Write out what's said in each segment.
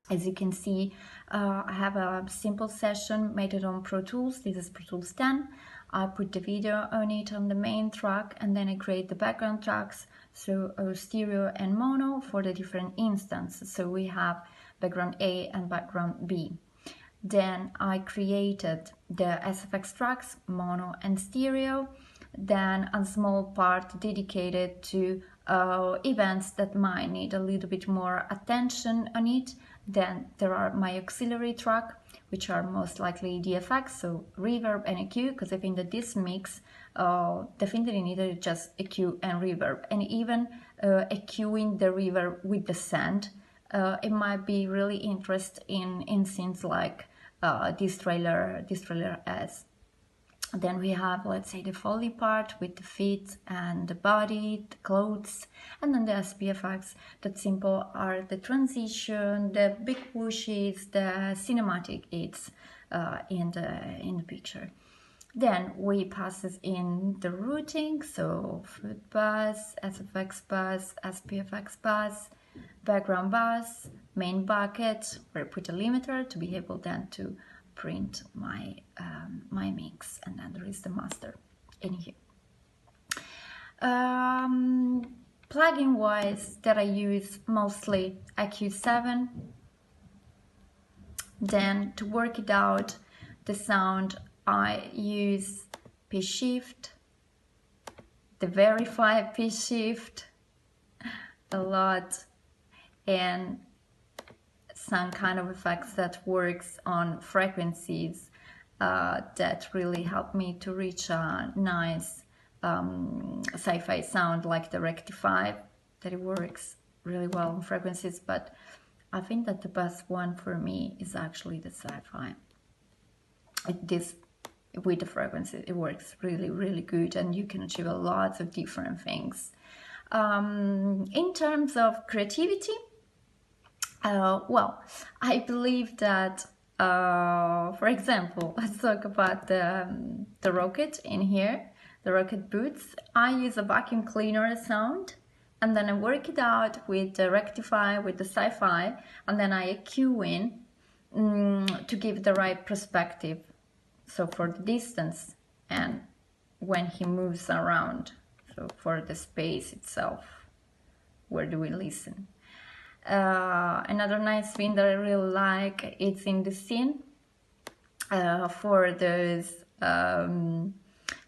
As you can see, I have a simple session made it on Pro Tools. This is Pro Tools 10. I put the video on it on the main track, and then I create the background tracks through stereo and mono for the different instances. So we have background A and background B. Then I created the SFX tracks, mono and stereo. Then a small part dedicated to events that might need a little bit more attention on it. Then there are my auxiliary track, which are most likely the effects, so reverb and EQ, because I think that this mix definitely needed just EQ and reverb, and even EQing the reverb with the send. It might be really interesting in scenes like this trailer has. Then we have, let's say, the Foley part with the feet and the body, the clothes, and then the SPFX. That simple are the transition, the big whooshes, the cinematic hits in the picture. Then we passes in the routing, so fruit bus, SFX bus, SPFX bus, background bus, main bucket, where I put a limiter to be able then to print my my mix, and then there is the master in here. Plugin wise, that I use mostly IQ7. Then to work it out, the sound, I use pitch shift, the verify pitch shift a lot, and some kind of effects that works on frequencies that really help me to reach a nice sci-fi sound, like the rectify, that it works really well on frequencies. But I think that the best one for me is actually the sci-fi. This with the frequency, it works really good, and you can achieve a lot of different things. In terms of creativity, well, I believe that, for example, let's talk about the rocket in here, the rocket boots. I use a vacuum cleaner sound, and then I work it out with the rectify, with the sci-fi, and then I EQ in to give the right perspective. So for the distance and when he moves around, so for the space itself, where do we listen? Another nice thing that I really like, it's in the scene for those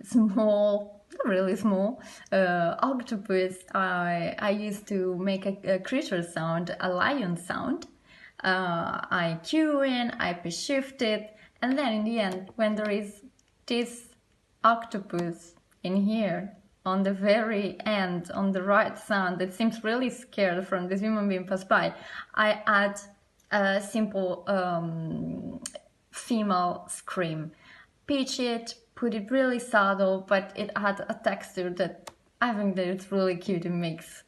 small, really small octopus. I used to make a creature sound, a lion sound. I cue in, I pitch shift it, and then in the end, when there is this octopus in here, on the very end, on the right sound, that seems really scared from this human being pass by, I add a simple female scream. Pitch it, put it really subtle, but it adds a texture that I think that it's really cute. It makes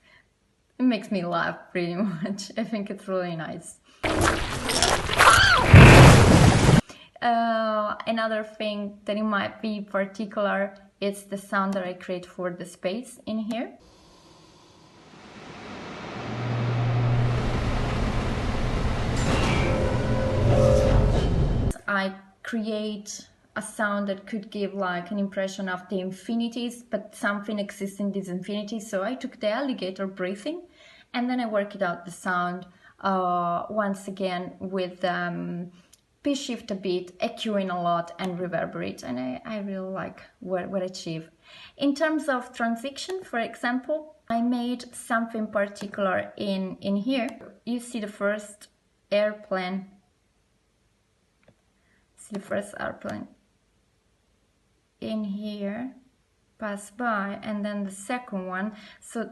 me laugh pretty much. I think it's really nice. Another thing that it might be particular, it's the sound that I create for the space in here. I create a sound that could give like an impression of the infinities, but something exists in these infinities. So I took the alligator breathing, and then I worked out the sound once again with pitch shift a bit, EQing a lot, and reverberate, and I really like what I achieve. In terms of transition, for example, I made something particular in here. You see the first airplane. See the first airplane in here pass by, and then the second one. So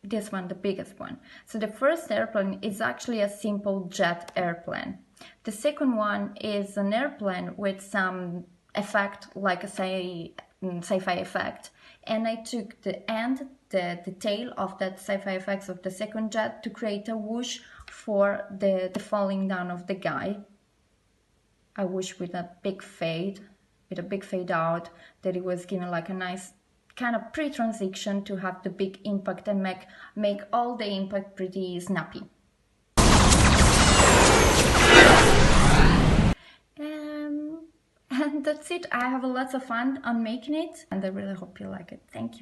this one, the biggest one. So the first airplane is actually a simple jet airplane. The second one is an airplane with some effect, like a sci-fi effect. And I took the end, the tail of that sci-fi effects of the second jet to create a whoosh for the falling down of the guy. A whoosh with a big fade out, that it was given like a nice kind of pre-transition to have the big impact and make all the impact pretty snappy. And that's it. I have lots of fun on making it, and I really hope you like it. Thank you.